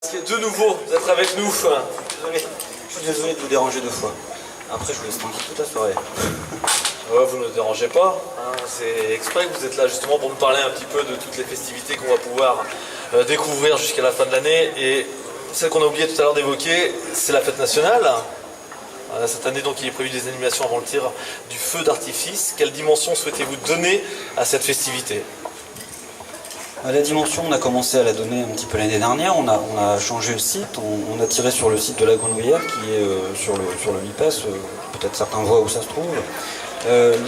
De nouveau d'être avec nous. Je suis désolé de vous déranger deux fois. Après, je vous laisse tranquille toute la soirée. Ouais, vous ne nous dérangez pas, hein. C'est exprès que vous êtes là justement pour nous parler un petit peu de toutes les festivités qu'on va pouvoir découvrir jusqu'à la fin de l'année. Et celle qu'on a oublié tout à l'heure d'évoquer, c'est la fête nationale. Cette année, donc, il est prévu des animations avant le tir du feu d'artifice. Quelle dimension souhaitez-vous donner à cette festivité ? La dimension, on a commencé à la donner un petit peu l'année dernière. On a changé le site. On a tiré sur le site de la Grenouillère qui est sur le MIPES. Peut-être certains voient où ça se trouve.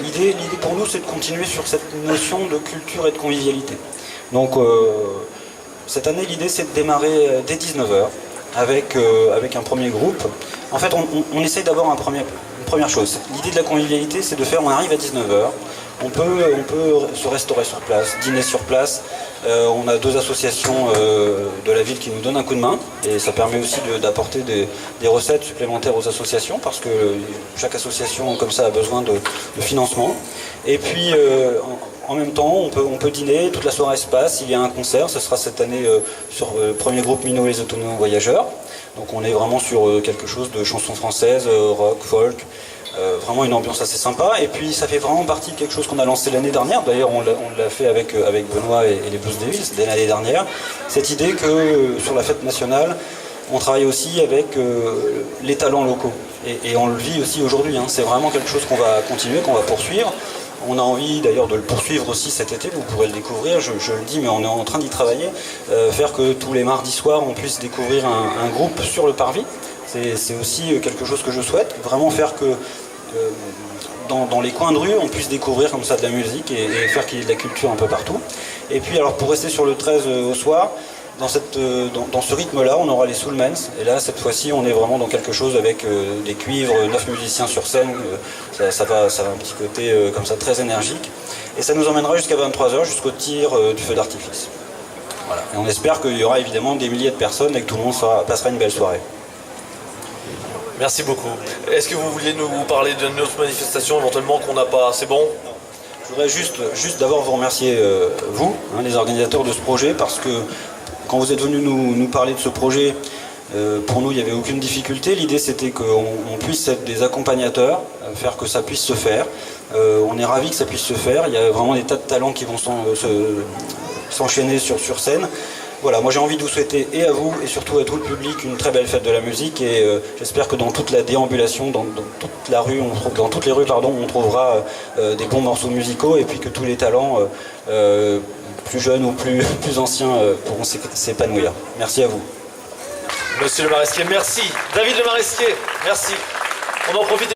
L'idée pour nous, c'est de continuer sur cette notion de culture et de convivialité. Donc cette année, l'idée, c'est de démarrer dès 19h avec un premier groupe. En fait, on essaye d'abord une première chose. L'idée de la convivialité, c'est de faire, on arrive à 19h, on peut se restaurer sur place, dîner sur place. On a deux associations de la ville qui nous donnent un coup de main et ça permet aussi d'apporter des recettes supplémentaires aux associations parce que chaque association comme ça a besoin de financement. Et puis en même temps on peut dîner, toute la soirée se passe, il y a un concert, ce sera cette année sur le premier groupe Minot les Autonomes Voyageurs. Donc on est vraiment sur quelque chose de chansons françaises, rock, folk. Vraiment une ambiance assez sympa et puis ça fait vraiment partie de quelque chose qu'on a lancé l'année dernière. D'ailleurs on l'a fait avec Benoît et les Blues Devils dès l'année dernière, cette idée que sur la fête nationale on travaille aussi avec les talents locaux et on le vit aussi aujourd'hui, hein. C'est vraiment quelque chose qu'on va continuer, qu'on va poursuivre. On a envie d'ailleurs de le poursuivre aussi cet été, vous pourrez le découvrir, je le dis mais on est en train d'y travailler, faire que tous les mardis soirs on puisse découvrir un groupe sur le parvis. C'est aussi quelque chose que je souhaite, vraiment faire que dans les coins de rue, on puisse découvrir comme ça de la musique et faire qu'il y ait de la culture un peu partout. Et puis alors pour rester sur le 13 au soir, dans ce rythme-là, on aura les Soulmans. Et là, cette fois-ci, on est vraiment dans quelque chose avec des cuivres, 9 musiciens sur scène. Ça va un petit côté comme ça très énergique. Et ça nous emmènera jusqu'à 23h, jusqu'au tir du feu d'artifice. Voilà. Et on espère qu'il y aura évidemment des milliers de personnes et que tout le monde passera une belle soirée. Merci beaucoup. Est-ce que vous vouliez nous parler de notre manifestation éventuellement qu'on n'a pas? C'est bon? Je voudrais juste d'abord vous remercier, vous, hein, les organisateurs de ce projet, parce que quand vous êtes venus nous parler de ce projet, pour nous il n'y avait aucune difficulté. L'idée c'était qu'on puisse être des accompagnateurs, faire que ça puisse se faire. On est ravis que ça puisse se faire. Il y a vraiment des tas de talents qui vont s'enchaîner sur scène. Voilà, moi j'ai envie de vous souhaiter et à vous et surtout à tout le public une très belle fête de la musique et j'espère que dans toute la déambulation, dans toutes les rues, on trouvera des bons morceaux musicaux et puis que tous les talents plus jeunes ou plus anciens pourront s'épanouir. Merci à vous. Monsieur Le Maresquier, merci. David Le Maresquier, merci. On en profite.